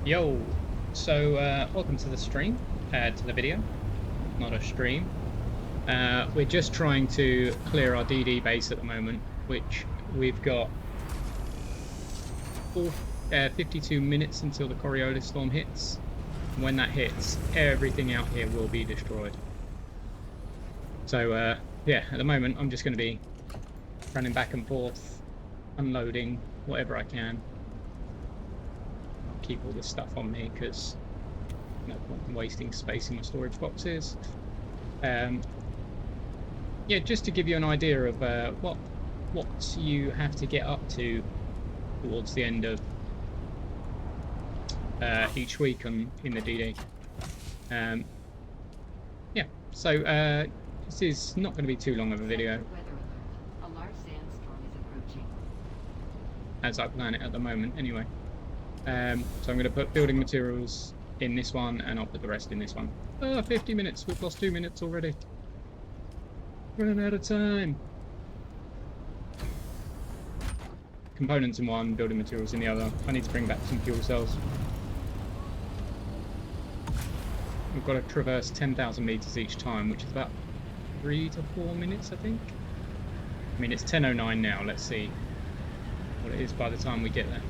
Yo, so welcome to the stream, to the video, not a stream. We're just trying to clear our DD base at the moment, which we've got 52 minutes until the Coriolis storm hits. When that hits, everything out here will be destroyed. So yeah, at the moment I'm just going to be running back and forth, unloading whatever I can. I'll keep all this stuff on me because no point in wasting space in my storage boxes. Yeah, just to give you an idea of what you have to get up to towards the end of each week in the DD. Yeah, so this is not going to be too long of a video. A large sandstorm is approaching. As I plan it at the moment, anyway. So I'm going to put building materials in this one, and I'll put the rest in this one. 50 minutes. We've lost 2 minutes already. Running out of time. Components in one, building materials in the other. I need to bring back some fuel cells. We've got to traverse 10,000 meters each time, which is about 3 to 4 minutes, I think. I mean, it's 10:09 now. Let's see what it is by the time we get there.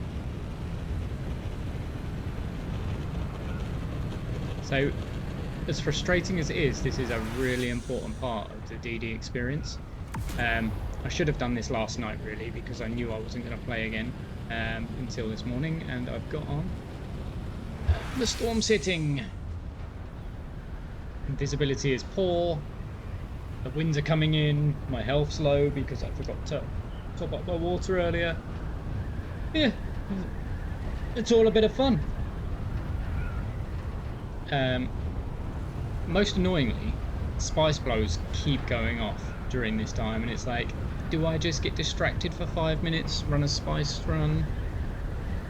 So, as frustrating as it is, this is a really important part of the DD experience. I should have done this last night, really, because I knew I wasn't going to play again until this morning, and I've got on. The storm's hitting. Visibility is poor. The winds are coming in. My health's low because I forgot to top up my water earlier. Yeah, it's all a bit of fun. Most annoyingly, spice blows keep going off during this time, and it's like, do I just get distracted for 5 minutes, run a spice run,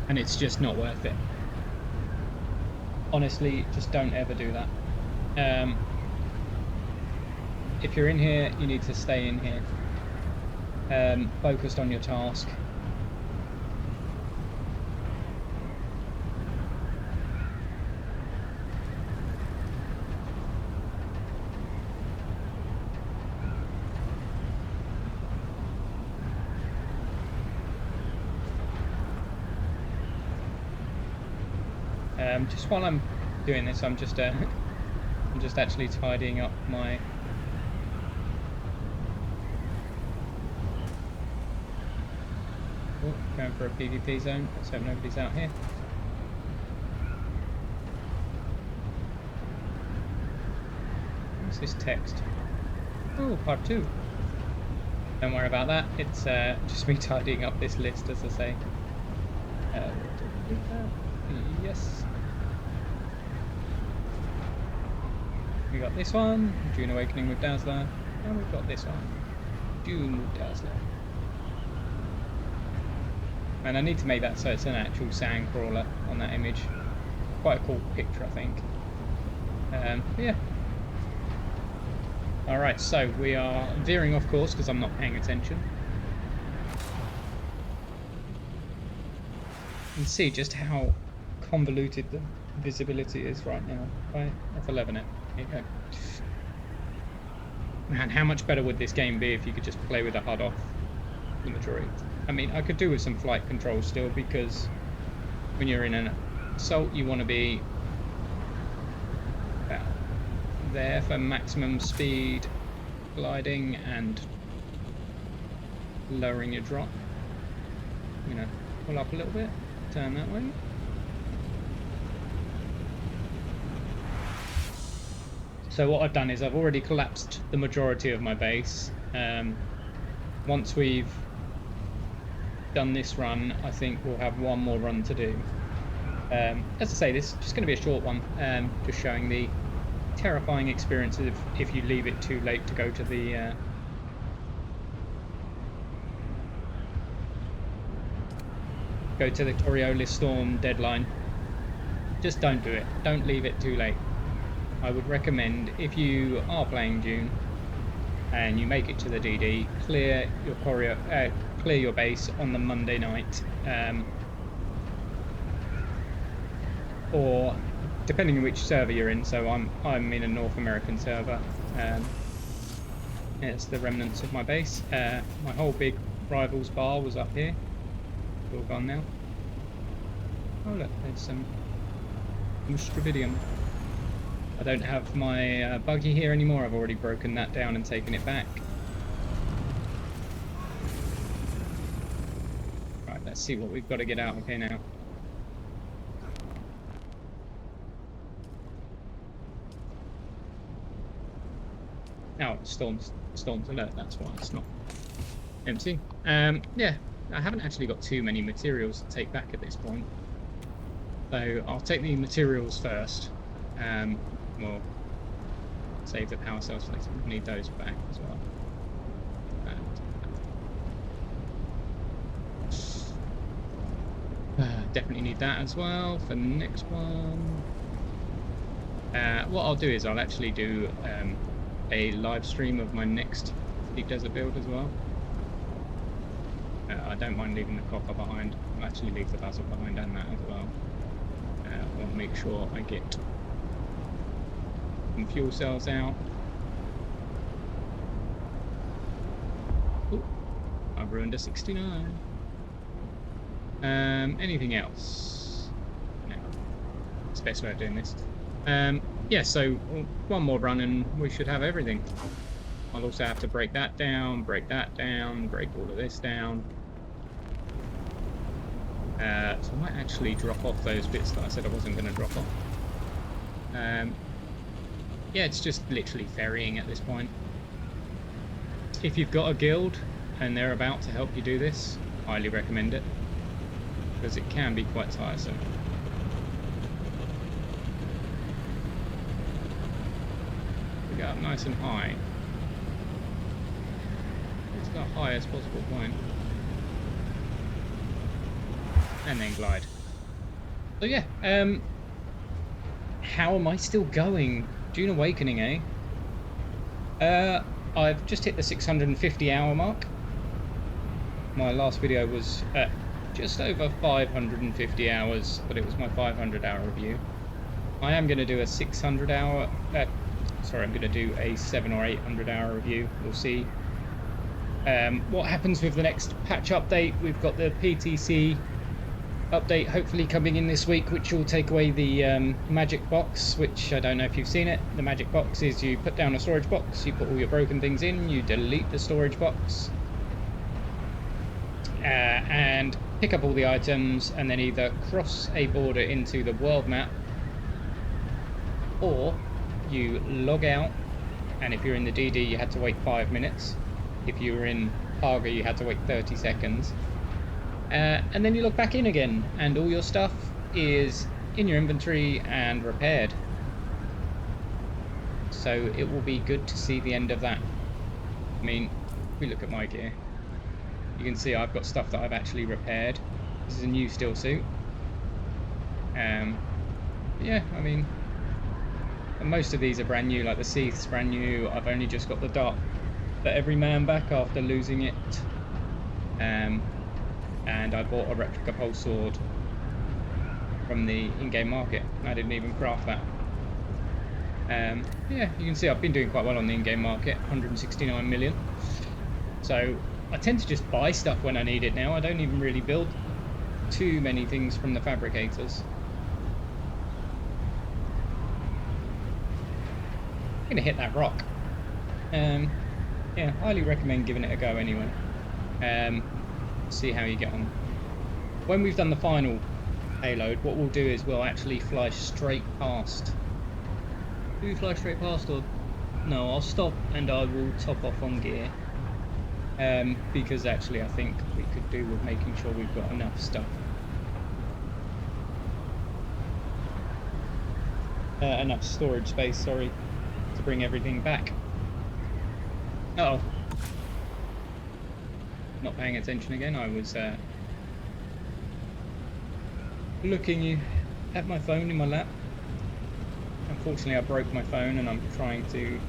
and it's just not worth it. Honestly, just don't ever do that. If you're in here, you need to stay in here, focused on your task. Just while I'm doing this, I'm just actually tidying up my going for a PvP zone. Let's hope nobody's out here. What's this text? Oh, part 2. Don't worry about that. It's just me tidying up this list, as I say. Yes. We got this one, Dune Awakening with Dazzler, and we've got this one, Dune with Dazzler. And I need to make that so it's an actual sand crawler on that image. Quite a cool picture, I think. Yeah. Alright, so we are veering off course because I'm not paying attention. You can see just how convoluted the visibility is right now. By F11 it. There you go. Man, how much better would this game be if you could just play with the HUD off the majority? I mean, I could do with some flight control still, because when you're in an assault, you want to be about there for maximum speed, gliding, and lowering your drop. You know, pull up a little bit, turn that way. So what I've done is I've already collapsed the majority of my base. Once we've done this run, I think we'll have one more run to do. As I say, this is just going to be a short one, just showing the terrifying experience of if you leave it too late to go to the Coriolis storm deadline. Just don't do it. Don't leave it too late. I would recommend, if you are playing Dune and you make it to the DD, clear your base on the Monday night. or depending on which server you're in. So I'm in a North American server. It's the remnants of my base. My whole big rivals bar was up here. It's all gone now. Oh look, there's some Stravidium. I don't have my buggy here anymore. I've already broken that down and taken it back. Right, let's see what we've got to get out of here now. Oh, storms alert, that's why it's not empty. Yeah, I haven't actually got too many materials to take back at this point. So I'll take the materials first. We'll save the power cells for later. We'll need those back as well. Definitely need that as well for the next one. What I'll do is I'll actually do a live stream of my next Deep Desert build as well. I don't mind leaving the copper behind. I'll actually leave the basalt behind and that as well. I want to make sure I get some fuel cells out. Ooh, I've ruined a 69. Anything else? No. It's the best way of doing this. Yeah, so one more run and we should have everything. I'll also have to break that down, break all of this down. So I might actually drop off those bits that I said I wasn't going to drop off. Yeah, it's just literally ferrying at this point. If you've got a guild and they're about to help you do this, highly recommend it, because it can be quite tiresome. We get up nice and high. It's the highest possible point. And then glide. So yeah, how am I still going? Dune Awakening, eh? I've just hit the 650 hour mark. My last video was at just over 550 hours, but it was my 500 hour review. I am going to do a 600 hour, sorry, I'm going to do a 700 or 800 hour review. We'll see what happens with the next patch update. We've got the PTC update hopefully coming in this week, which will take away the magic box, which I don't know if you've seen it. The magic box is you put down a storage box, you put all your broken things in, you delete the storage box, and pick up all the items, and then either cross a border into the world map, or you log out, and if you're in the DD you had to wait 5 minutes. If you were in Haga you had to wait 30 seconds. And then you log back in again, and all your stuff is in your inventory and repaired. So it will be good to see the end of that. I mean, if we look at my gear, you can see I've got stuff that I've actually repaired. This is a new steel suit. Yeah, I mean, most of these are brand new, like the Seath's brand new. I've only just got the dart for every man back after losing it. And I bought a replica pole sword from the in-game market. I didn't even craft that. Yeah, you can see I've been doing quite well on the in-game market, 169 million. So I tend to just buy stuff when I need it now. I don't even really build too many things from the fabricators. I'm gonna hit that rock. Yeah, highly recommend giving it a go anyway. See how you get on. When we've done the final payload, what we'll do is we'll actually fly straight past. Do we fly straight past, or no? I'll stop and I will top off on gear, because actually I think we could do with making sure we've got enough stuff, enough storage space, sorry, to bring everything back. Uh oh. Not paying attention again. I was looking at my phone in my lap. Unfortunately, I broke my phone and I'm trying to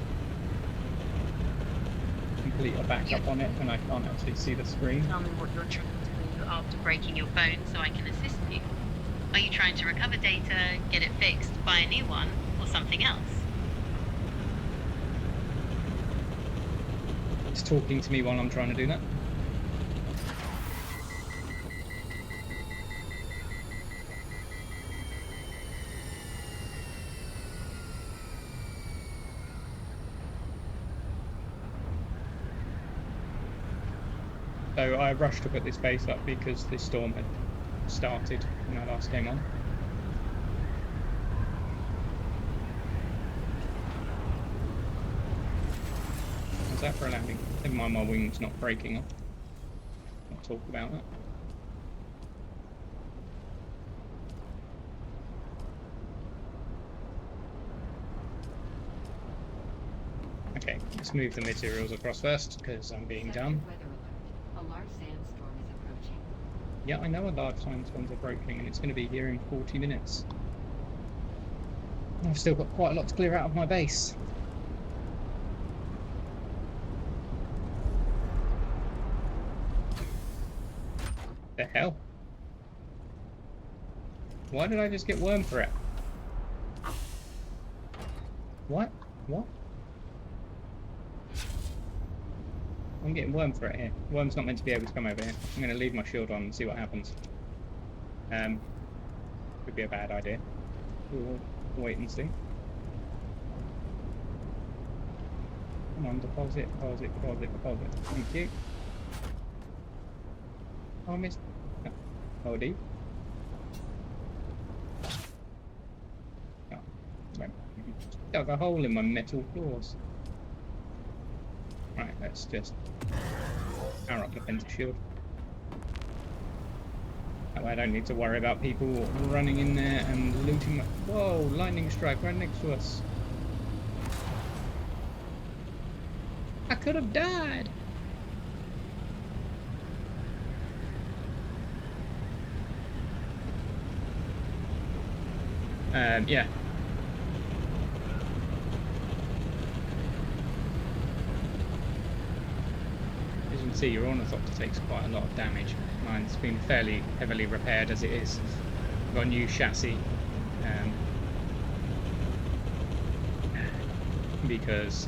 complete a backup on it, and I can't actually see the screen. Tell me what you're trying to do after breaking your phone so I can assist you. Are you trying to recover data, get it fixed, buy a new one, or something else? It's talking to me while I'm trying to do that. So I rushed to put this base up because this storm had started when I last came on. How's that for a landing? Never mind, my wing's not breaking off. I'll talk about that. Okay, let's move the materials across first because I'm being dumb. Weather alert. A large sandstorm is approaching. Yeah, I know a large sandstorm's approaching and it's going to be here in 40 minutes. I've still got quite a lot to clear out of my base. The hell? Why did I just get worm threat? What? What? I'm getting worm threat here. Worm's not meant to be able to come over here. I'm going to leave my shield on and see what happens. Could be a bad idea. We'll wait and see. Come on, deposit, deposit, deposit, deposit. Thank you. Oh, I missed. No. Oh, deep. Oh, right. Dug a hole in my metal floors. Right, let's just power up the defensive shield. That way I don't need to worry about people running in there and looting my... Whoa, lightning strike right next to us. I could have died. Yeah. As you can see, your ornithopter takes quite a lot of damage. Mine's been fairly heavily repaired as it is. I've got a new chassis. Because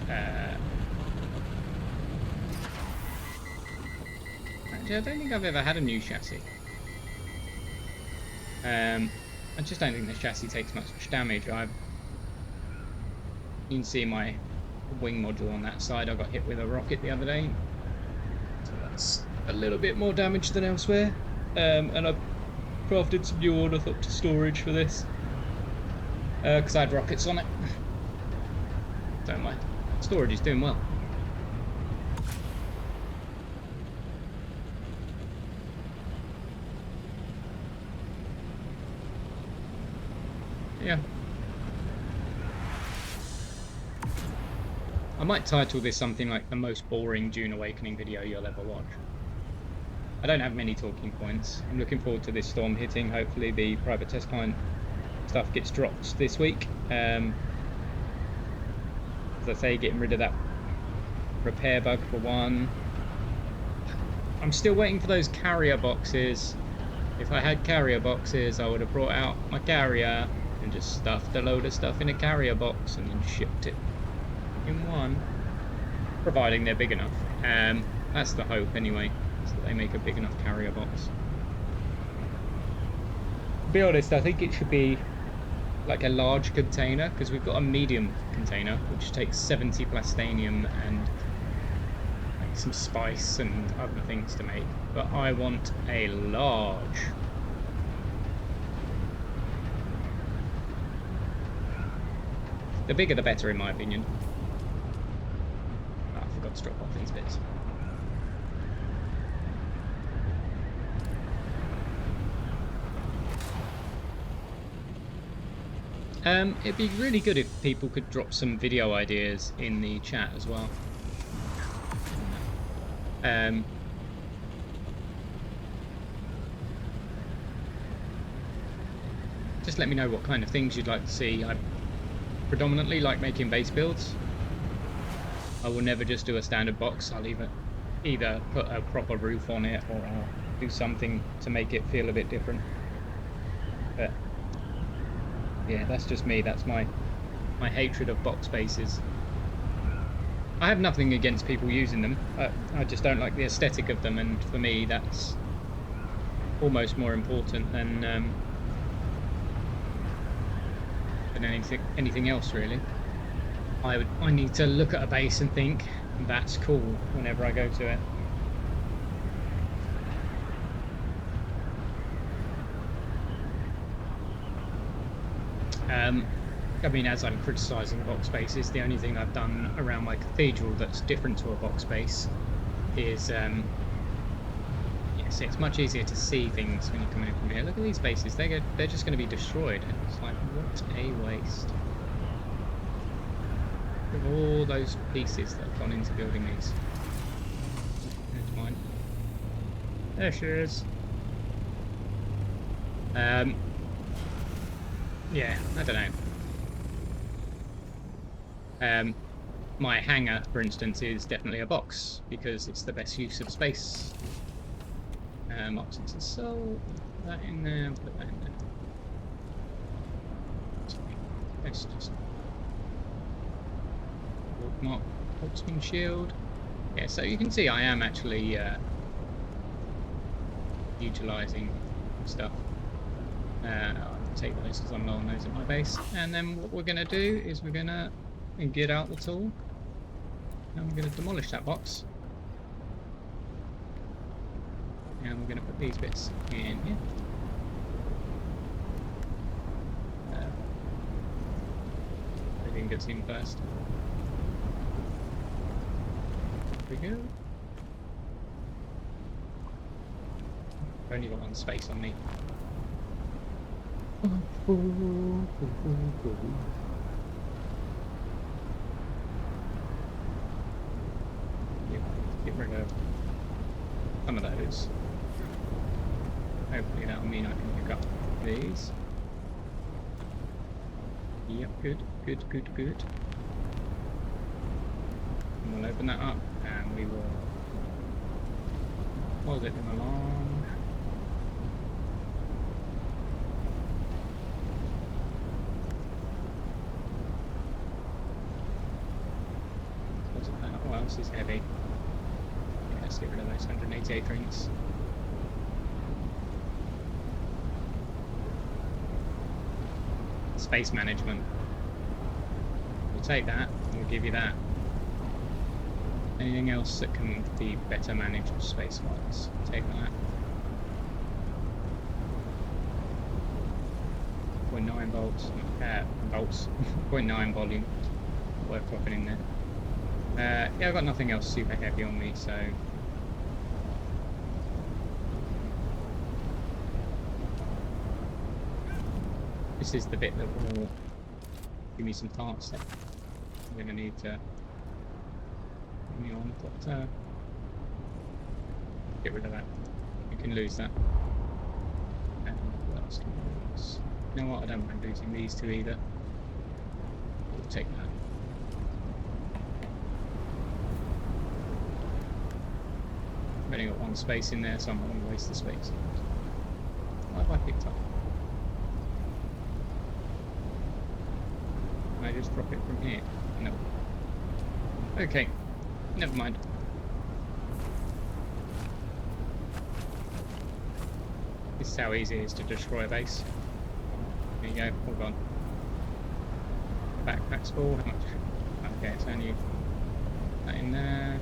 actually, I don't think I've ever had a new chassis. I just don't think the chassis takes much damage. You can see my wing module on that side. I got hit with a rocket the other day, so that's a little bit more damage than elsewhere. And I've crafted some new ornithopter storage for this because I had rockets on it. Don't mind. Storage is doing well. Yeah. I might title this something like the most boring Dune Awakening video you'll ever watch. I don't have many talking points. I'm looking forward to this storm hitting. Hopefully the private test client stuff gets dropped this week. As I say, getting rid of that repair bug for one. I'm still waiting for those carrier boxes. If I had carrier boxes, I would have brought out my carrier and just stuffed a load of stuff in a carrier box and then shipped it in one, providing they're big enough. That's the hope anyway, is that they make a big enough carrier box. To be honest, I think it should be like a large container, because we've got a medium container which takes 70 plastanium and like some spice and other things to make, but I want a large. The bigger the better, in my opinion. Oh, I forgot to drop off these bits. It'd be really good if people could drop some video ideas in the chat as well. Just let me know what kind of things you'd like to see. I predominantly like making base builds. I will never just do a standard box. I'll either put a proper roof on it or I'll do something to make it feel a bit different. But yeah, that's just me. That's my hatred of box bases. I have nothing against people using them. I just don't like the aesthetic of them, and for me, that's almost more important than anything else, really. I need to look at a base and think that's cool whenever I go to it. I mean, as I'm criticising box bases, the only thing I've done around my cathedral that's different to a box base is, yes, it's much easier to see things when you're coming in from here. Look at these bases; they're just going to be destroyed. It's like, what a waste! Look at all those pieces that have gone into building these. There's mine. There she is. Yeah, I don't know. My hangar, for instance, is definitely a box because it's the best use of space. Options and so put that in there, put that in there. Let's just not Hulksman shield. Yeah, so you can see I am actually utilising stuff. I'll take those because I'm low on those at my base. And then what we're going to do is we're going to get out the tool. And we're going to demolish that box. And we're going to put these bits in here. Everything gets in first. There we go. I've only got one space on me. Get rid of some of those. Hopefully that'll mean I can pick up these. Yep, good. And we'll open that up and we will close it in along. What else is heavy? Yeah, let's get rid of those 188 drinks. Space management. We'll take that and we'll give you that. Anything else that can be better managed space-wise? Take that. 0.9 volts. 0.9 volume. Worth dropping in there. Yeah, I've got nothing else super heavy on me, so this is the bit that will give me some parts that I'm going to need to bring me on, but get rid of that. You can lose that. And what else can we lose? You know what? I don't mind losing these two either. We'll take that. I've only got one space in there, so I'm not going to waste the space. What have I picked up? Can I just drop it from here? No. Okay, never mind. This is how easy it is to destroy a base. There you go, all gone. Backpack's full, how much? Okay, it's only that in there,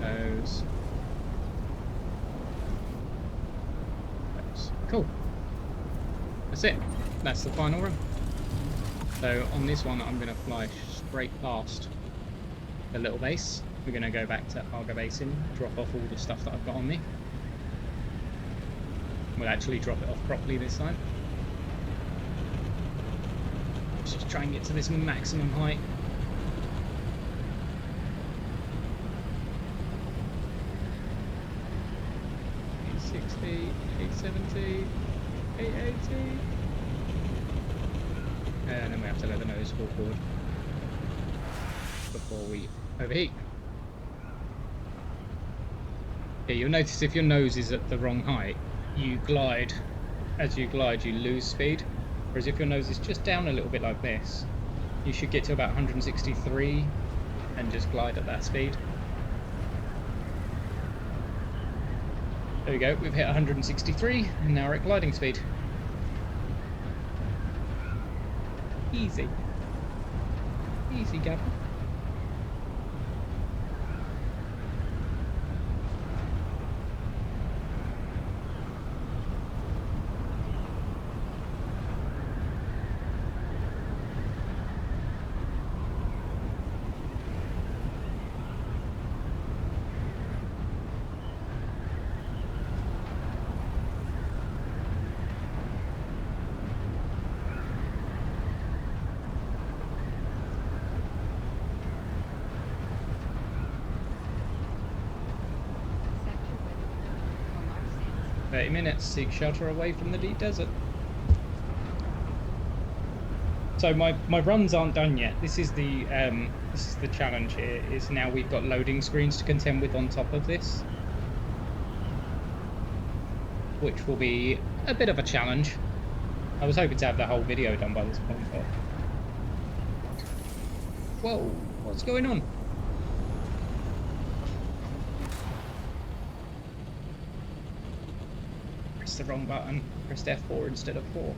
those. Cool. That's it. That's the final run. So on this one, I'm going to fly straight past the little base. We're going to go back to Arga Basin, drop off all the stuff that I've got on me. We'll actually drop it off properly this time. Let's just try and get to this maximum height. $860, $870, $880. And then we have to let the nose fall forward before we overheat. Yeah, you'll notice if your nose is at the wrong height, you glide as you glide, you lose speed. Whereas if your nose is just down a little bit like this, you should get to about 163 and just glide at that speed. There we go, we've hit 163 and now we're at gliding speed. Easy. Easy, Gavin. Sector width. Alarm sandstorm. 30 minutes, seek shelter away from the deep desert. So my runs aren't done yet. This is the challenge here, is now we've got loading screens to contend with on top of this. Which will be a bit of a challenge. I was hoping to have the whole video done by this point, but... Whoa, what's going on? Pressed the wrong button. Pressed F4 instead of 4.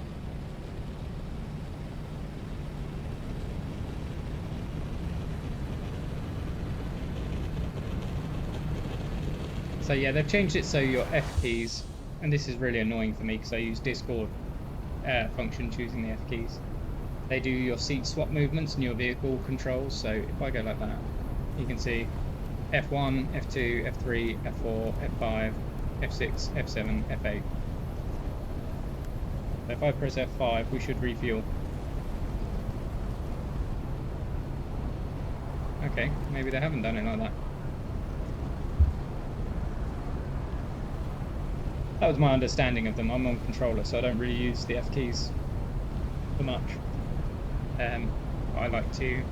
So yeah, they've changed it so your F keys, and this is really annoying for me because I use Discord function choosing the F keys. They do your seat swap movements and your vehicle controls. So if I go like that, you can see F1, F2, F3, F4, F5, F6, F7, F8. So if I press F5, we should refuel. Okay, maybe they haven't done it like that. That was my understanding of them. I'm on controller, so I don't really use the F keys for much. I like to,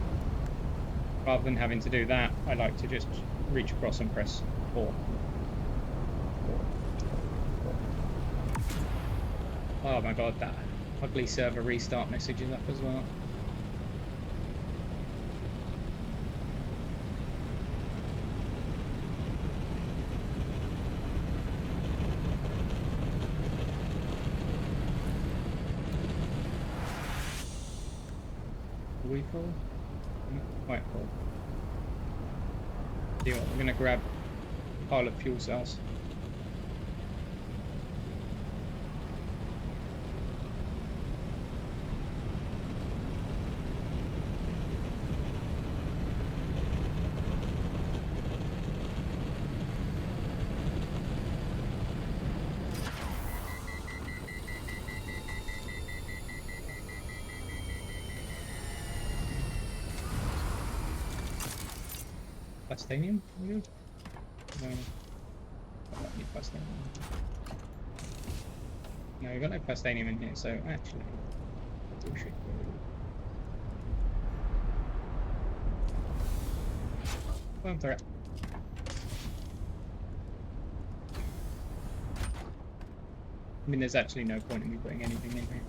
rather than having to do that, I like to just reach across and press 4. Oh my god, that ugly server restart message is up as well. Are we full? Not quite full. See what, we're gonna grab a pile of fuel cells. Plastanium? No. I don't need plastanium. No, we've got no plastanium in here, so actually, we should go through it. I mean, there's actually no point in me putting anything in here.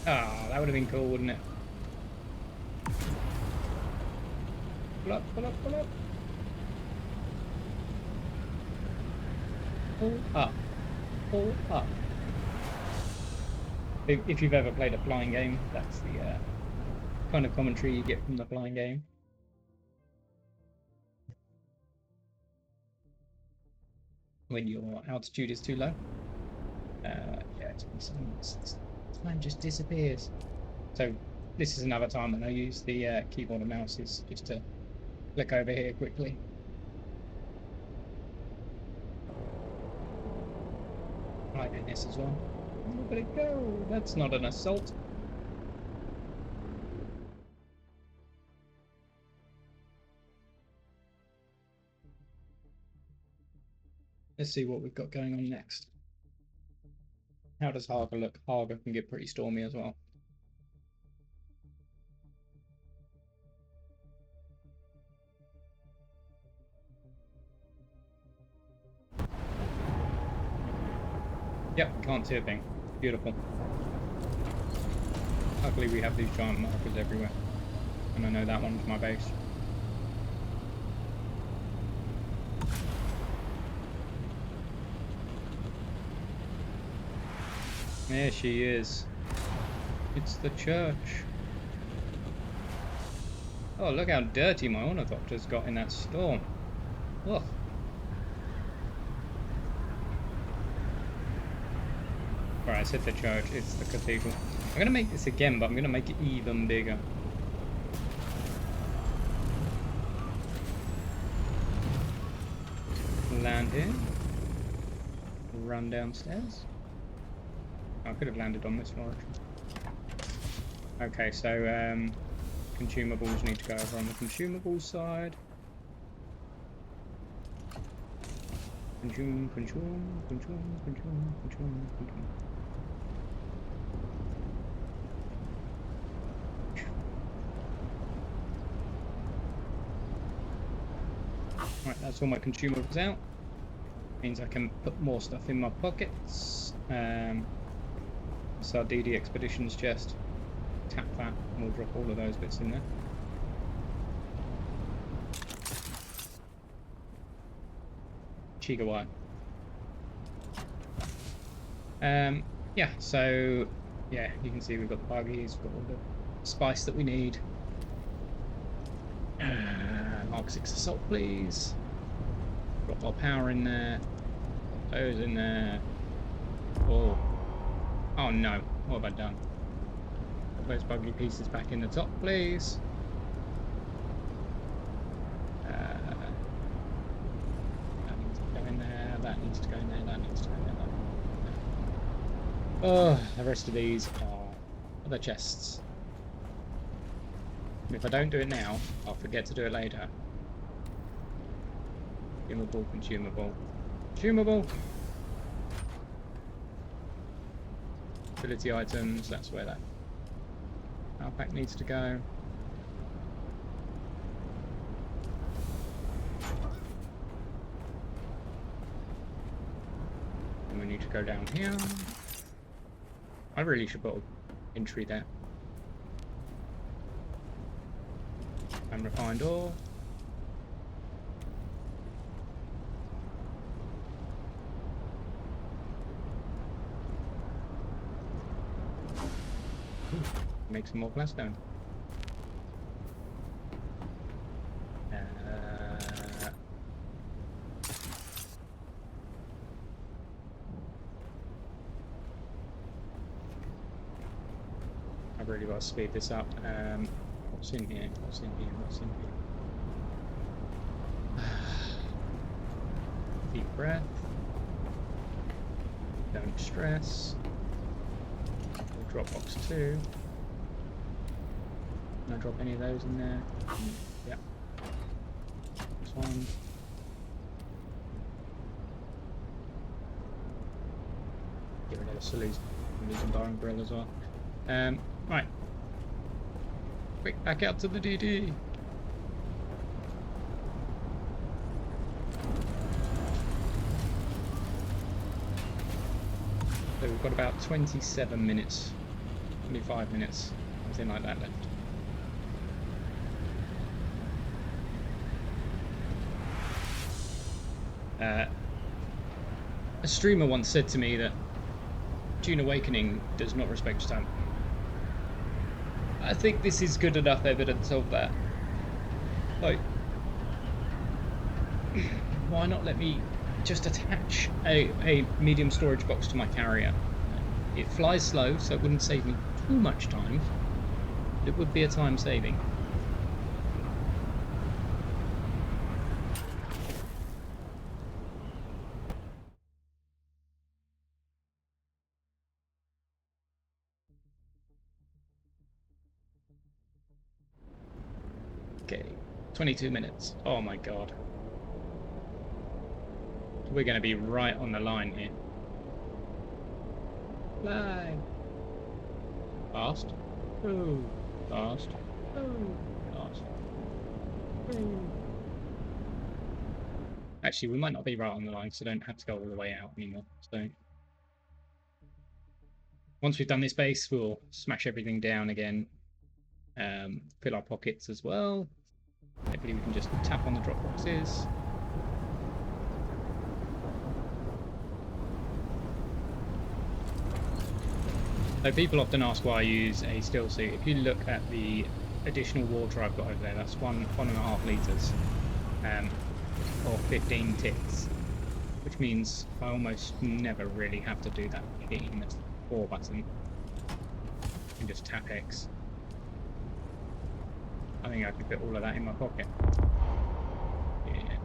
Ah, that would have been cool, wouldn't it? Pull up, pull up, pull up. Pull up. Pull up. If you've ever played a flying game, that's the kind of commentary you get from the flying game. When your altitude is too low. Yeah, this time just disappears. So this is another time when I use the keyboard and mouse is just to click over here quickly. I do this as well. Look at it go! That's not an assault. Let's see what we've got going on next. How does Harger look? Harger can get pretty stormy as well. Yep, can't see a thing. Beautiful. Luckily we have these giant markers everywhere. And I know that one's my base. There she is. It's the church. Oh, look how dirty my ornithopter's got in that storm. Ugh. Alright, I said the church, it's the cathedral. I'm going to make this again, but I'm going to make it even bigger. Land here. Run downstairs. I could have landed on this one. Okay, so consumables need to go over on the consumables side. Consume. Right, that's all my consumables out. Means I can put more stuff in my pockets. So DD Expeditions chest. Tap that, and we'll drop all of those bits in there. Gigawatt. Yeah, so yeah, you can see we've got the buggies, we've got all the spice that we need. Mark 6 assault, please. Drop our power in there. Those in there. Oh. Oh no, what have I done? Put those buggy pieces back in the top, please. That needs to go in there, that needs to go in there, that needs to go in there. Oh, the rest of these are other chests. And if I don't do it now, I'll forget to do it later. Consumable, consumable, consumable. Ability items, that's where that power pack needs to go. And we need to go down here. I really should put an entry there. And refined ore. Make some more glassstone. I've really got to speed this up. What's in here? What's in here? What's in here? Deep breath. Don't stress. Drop box 2. Can I drop any of those in there? Yep. This one. Get rid of the Salute Bar and Grill as well. Right. Quick, back out to the DD. So we've got about 27 minutes, 25 minutes, something like that left. A streamer once said to me that Dune Awakening does not respect time. I think this is good enough evidence of that. Like, why not let me just attach a medium storage box to my carrier? It flies slow, so it wouldn't save me too much time, but it would be a time saving. Okay, 22 minutes. Oh my god. We're going to be right on the line here. Fly. Fast. Ooh. Fast. Ooh. Fast. Ooh. Actually, we might not be right on the line, so I don't have to go all the way out anymore. So Once we've done this base, we'll smash everything down again. Fill our pockets as well. Hopefully we can just tap on the drop boxes. So people often ask why I use a still suit. If you look at the additional water I've got over there, that's 1.5 litres, or 15 ticks, which means I almost never really have to do that hitting the 4 button. I can just tap X. I think I could fit all of that in my pocket. Yeah,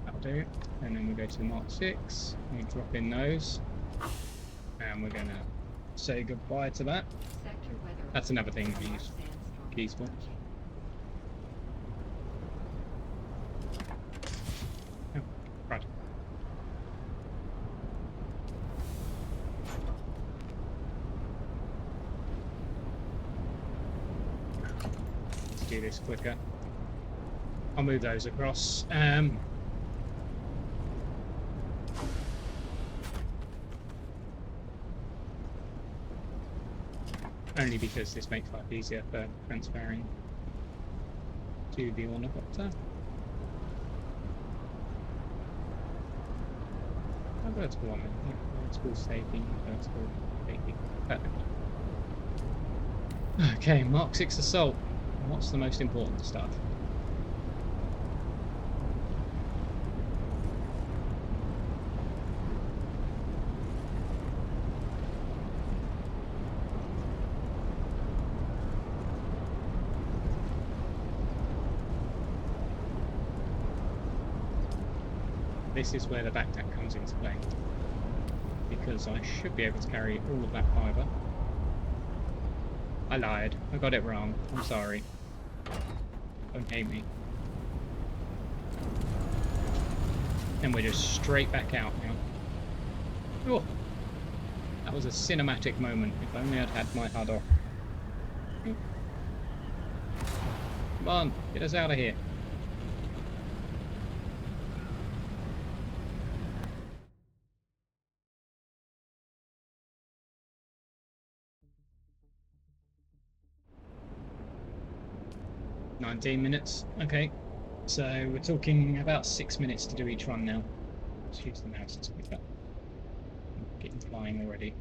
that'll do. And then we go to the Mark 6, we drop in those, and we're going to say goodbye to that. That's another thing we use keys for. Oh, right. Let's do this quicker. I'll move those across. Only because this makes life easier for transferring to the ornithopter. Oh, vertical one, yeah, vertical safety, vertical safety. Perfect. Okay, Mark 6 assault. What's the most important stuff? This is where the backpack comes into play, because I should be able to carry all of that fibre. I lied. I got it wrong. I'm sorry. Don't hate me. And we're just straight back out now. Oh, that was a cinematic moment. If only I'd had my HUD off. Come on, get us out of here. $19. Okay, so we're talking about 6 minutes to do each run now. Let's use the mouse to quicker. I'm getting flying already.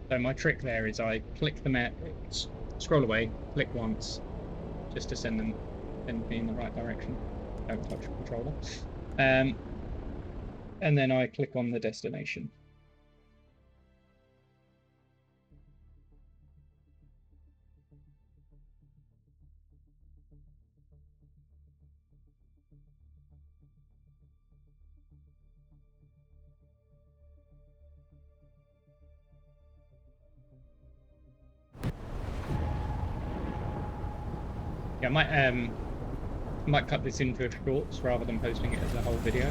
So my trick there is I click the mouse, scroll away, click once, just to send me in the right direction. Don't touch the controller. And then I click on the destination. Yeah, I might cut this into shorts rather than posting it as a whole video.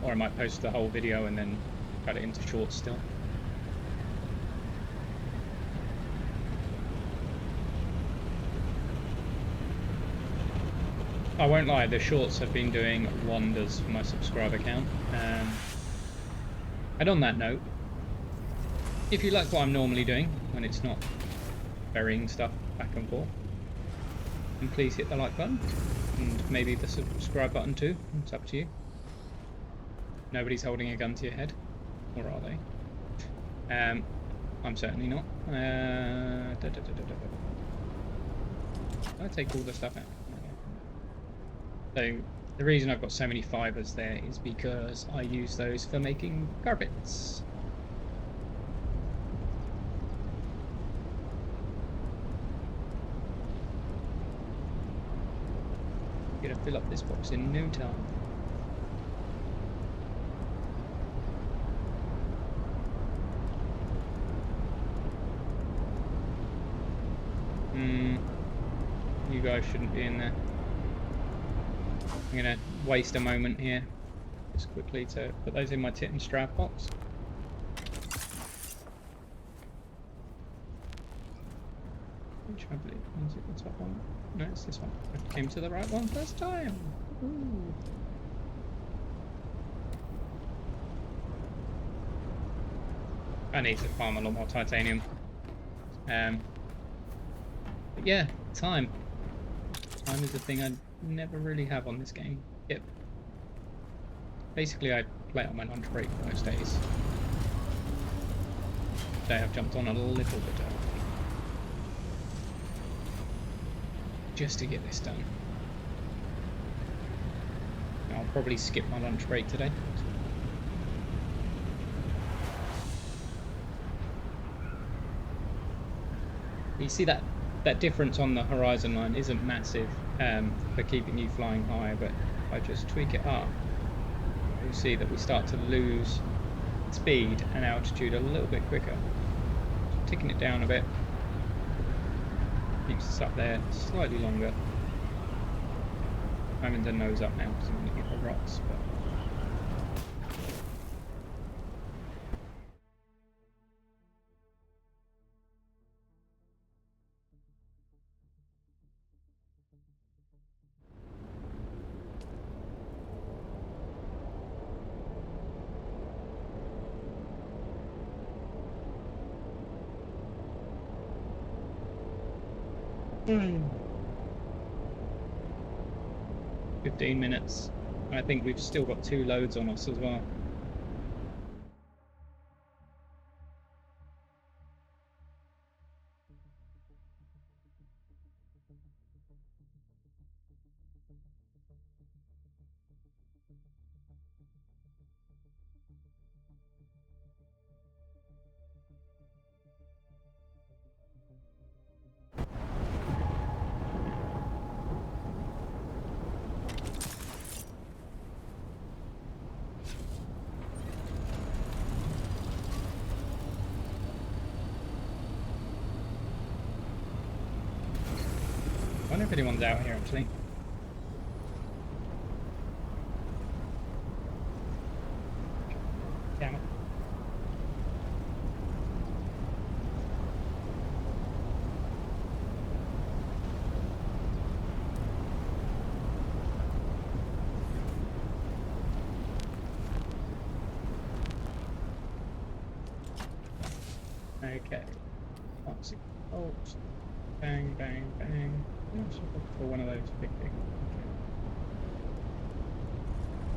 Or I might post the whole video and then cut it into shorts still. I won't lie, the shorts have been doing wonders for my subscriber count. And on that note, if you like what I'm normally doing when it's not burying stuff back and forth, and please hit the like button and maybe the subscribe button too. It's up to you. Nobody's holding a gun to your head, or are they? I'm certainly not. I take all the stuff out. So the reason I've got so many fibres there is because I use those for making carpets. Gonna fill up this box in no time. You guys shouldn't be in there. I'm gonna waste a moment here, just quickly to put those in my tit and strap box. Which I believe is it the top one? No, it's this one. I came to the right one first time. Ooh. I need to farm a lot more titanium. But yeah, time. Time is a thing I never really have on this game. Yep. Basically, I play it on my lunch break most days. Today I've jumped on a little bit early. Just to get this done. I'll probably skip my lunch break today. You see that difference on the horizon line isn't massive for keeping you flying high, but if I just tweak it up, you'll see that we start to lose speed and altitude a little bit quicker. Just ticking it down a bit keeps us up there slightly longer. I'm having the nose up now because I'm going to hit the rocks, but Hmm. 15 minutes. I think we've still got 2 loads on us as well. I wonder if anyone's out here actually. Damn it. Okay. Let's see. Oh, bang, bang, bang. For one of those big things. Okay.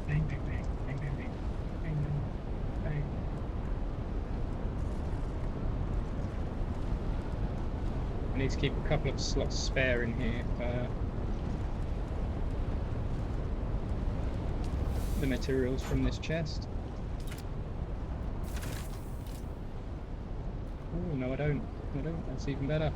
Bang, bang, bang, bang, bang, bang, bang, bang, bang. I need to keep a couple of slots spare in here for the materials from this chest. Oh, no, I don't. I don't. That's even better.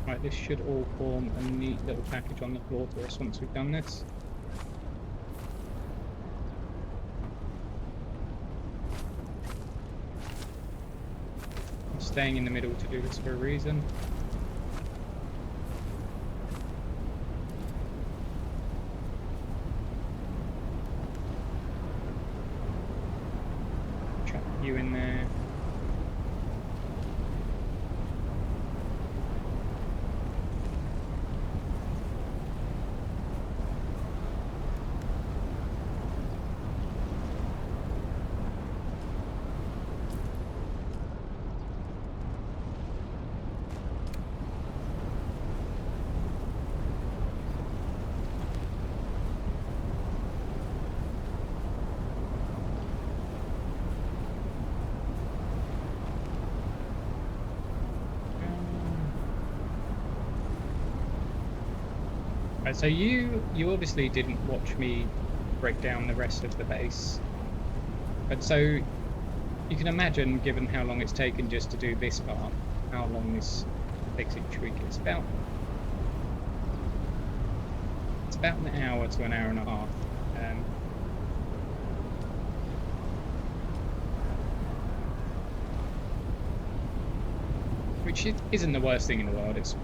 Right, this should all form a neat little package on the floor for us once we've done this. I'm staying in the middle to do this for a reason. Chuck you in there. Right, so you obviously didn't watch me break down the rest of the base, but so you can imagine, given how long it's taken just to do this part, how long this takes each week. It's about an hour to an hour and a half. Which isn't the worst thing in the world. It's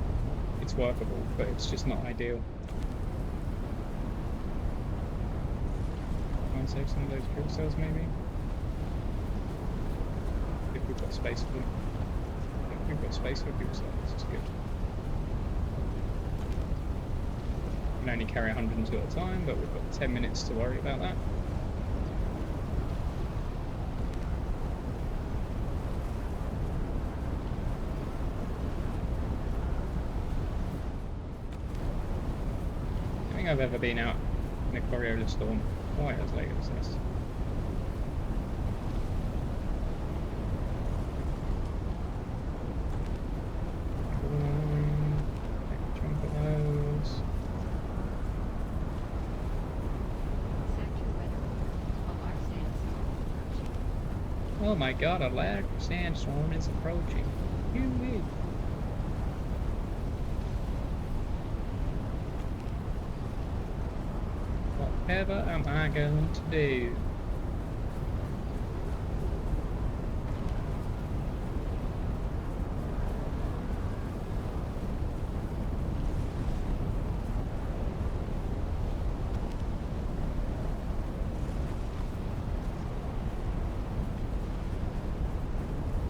workable, but it's just not ideal. and save some of those fuel cells maybe. If we've got space for them. If we've got space for fuel cells, this is good. We can only carry 102 at a time, but we've got 10 minutes to worry about that. I don't think I've ever been out in a Coriolis storm quite as late as this. Jump at those. Sector weather. A large sandstorm. Oh my god, a large sandstorm is approaching. Hoo-wee. Whatever am I going to do?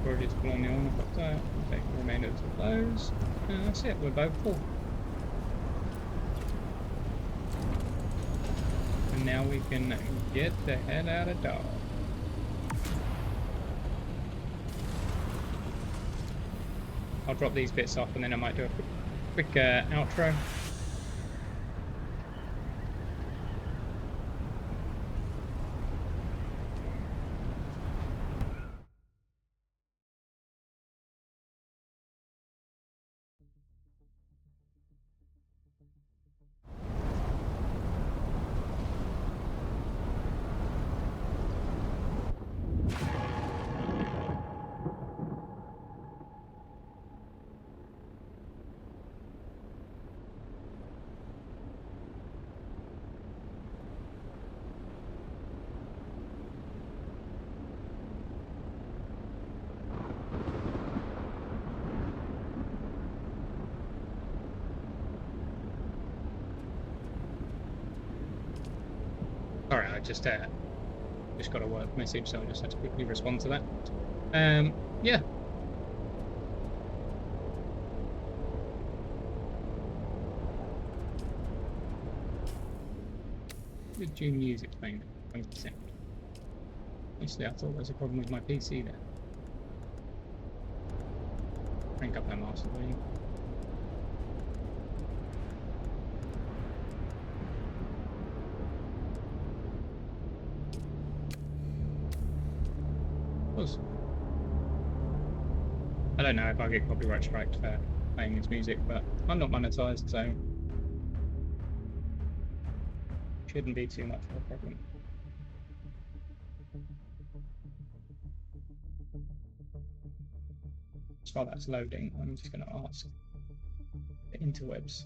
Coriolis Colonial, I've got that. I'll take the remainder of those. And that's it, we're both full. And now we can get the hell out of Dodge. I'll drop these bits off and then I might do a quick outro. Alright, I just got a work message, so I just had to quickly respond to that. Yeah. Good Dune music playing at 20%. Actually, I thought there was a problem with my PC there. Crank up that master volume. I don't know if I get copyright striked for playing his music, but I'm not monetized, so shouldn't be too much of a problem. Just while that's loading, I'm just going to ask the interwebs.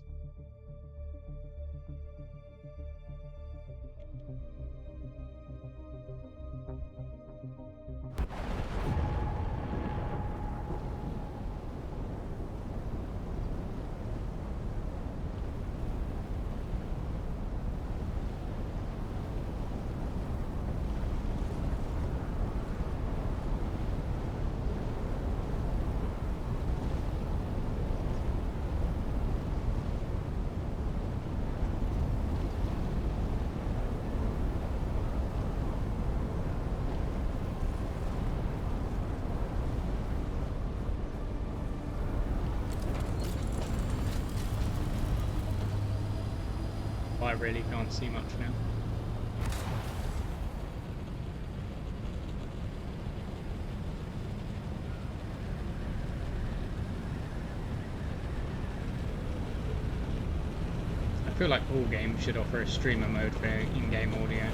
I really can't see much now. I feel like all games should offer a streamer mode for in-game audio.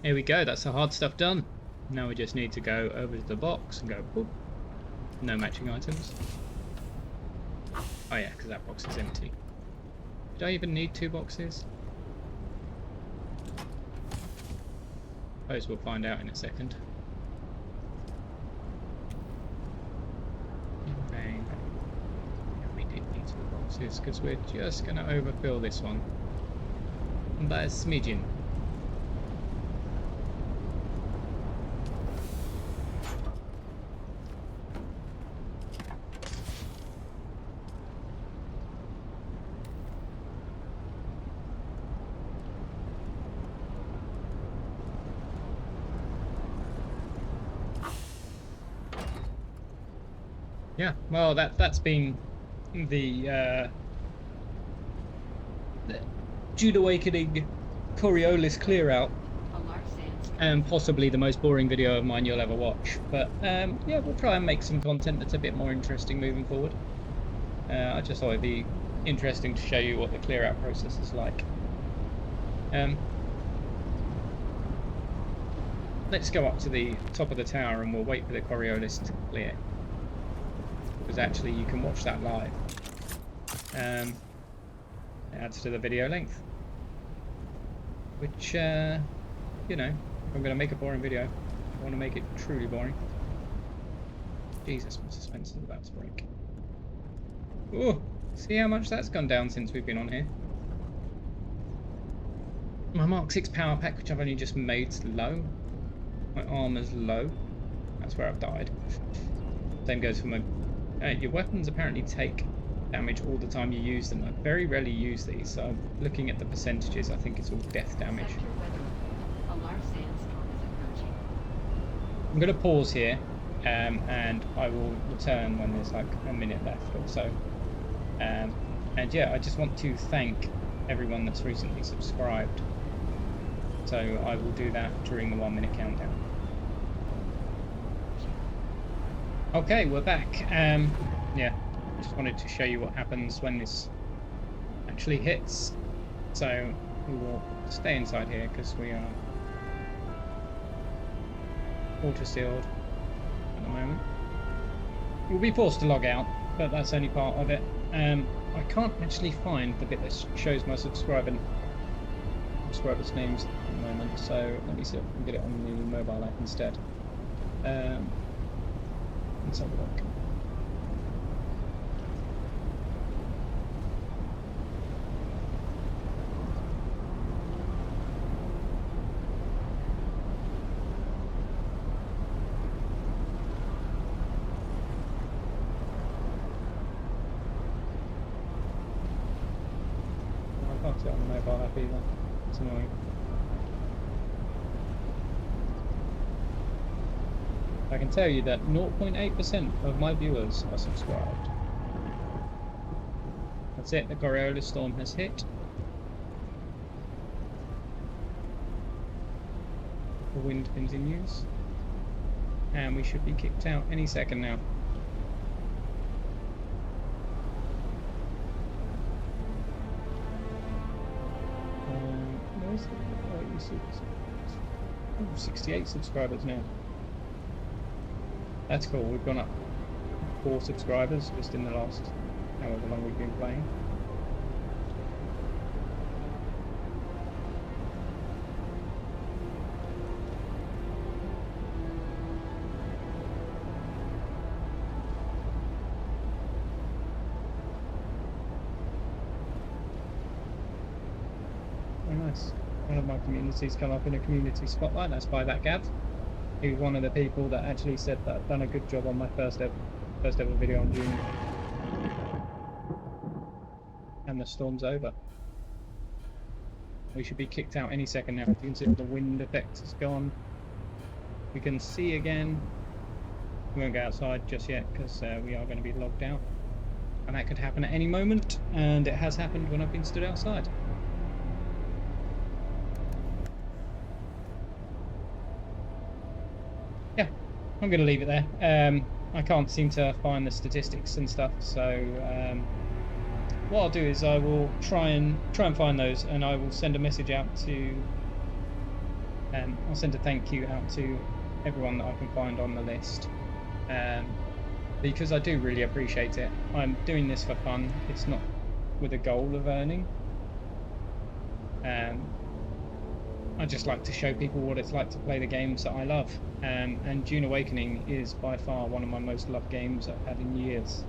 Here we go, that's the hard stuff done. Now we just need to go over to the box and go, whoop. No matching items. Oh yeah, because that box is empty. Did I even need 2 boxes? Suppose we'll find out in a second. Okay. We did need two boxes because we're just going to overfill this one. By a smidgen. Yeah, well, that's been the Dune Awakening Coriolis Clearout, A large sandstorm. and possibly the most boring video of mine you'll ever watch. But yeah, we'll try and make some content that's a bit more interesting moving forward. I just thought it'd be interesting to show you what the clear out process is like. Let's go up to the top of the tower and we'll wait for the Coriolis to clear. Because actually you can watch that live. It adds to the video length. Which, you know, if I'm going to make a boring video, I want to make it truly boring. Jesus, my suspense is about to break. Oh, see how much that's gone down since we've been on here. My Mark 6 power pack, which I've only just made, is low. My armor's low. That's where I've died. Same goes for my... your weapons apparently take damage all the time you use them. I very rarely use these, so looking at the percentages, I think it's all death damage. Sector weather. A large sandstorm is approaching. I'm going to pause here, and I will return when there's like a minute left or so. And yeah, I just want to thank everyone that's recently subscribed. So I will do that during the 1 minute countdown. Okay, we're back. Yeah, just wanted to show you what happens when this actually hits. So we will stay inside here because we are water sealed at the moment. We'll be forced to log out, but that's only part of it. I can't actually find the bit that shows my subscribers' names at the moment, so let me see if I can get it on the mobile app instead. Let's have a look. I can't see it on the mobile app either. It's annoying. I can tell you that 0.8% of my viewers are subscribed. That's it, the Coriolis storm has hit. The wind continues. And we should be kicked out any second now. Where's the... Oh, you see this? Oh, 68 subscribers now. That's cool, we've gone up 4 subscribers just in the last however long we've been playing. Oh nice. One of my communities come up in a community spotlight, that's by that Gav. He was one of the people that actually said that I've done a good job on my first ever video on Dune. And the storm's over. We should be kicked out any second now. You can see the wind effect is gone. We can see again. We won't go outside just yet because we are going to be logged out. And that could happen at any moment, and it has happened when I've been stood outside. Yeah, I'm going to leave it there. I can't seem to find the statistics and stuff, so what I'll do is I will try and find those, and I will send a message out to. I'll send a thank you out to everyone that I can find on the list, because I do really appreciate it. I'm doing this for fun. It's not with a goal of earning. I just like to show people what it's like to play the games that I love. And Dune Awakening is by far one of my most loved games I've had in years.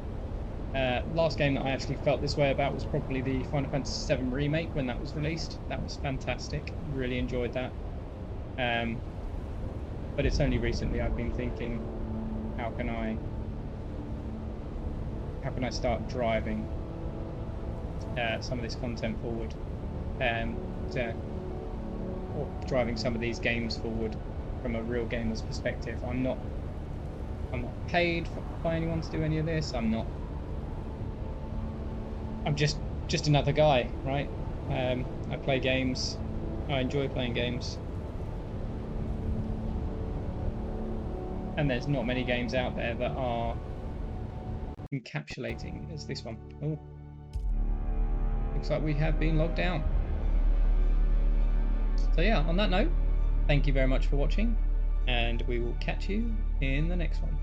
Last game that I actually felt this way about was probably the Final Fantasy VII Remake when that was released. That was fantastic. Really enjoyed that. But it's only recently I've been thinking, how can I start driving some of this content forward, or driving some of these games forward from a real gamer's perspective. I'm not paid by anyone to do any of this. I'm just another guy, right? I play games. I enjoy playing games. And there's not many games out there that are encapsulating as this one. Oh, looks like we have been logged out. So yeah, on that note, thank you very much for watching, and we will catch you in the next one.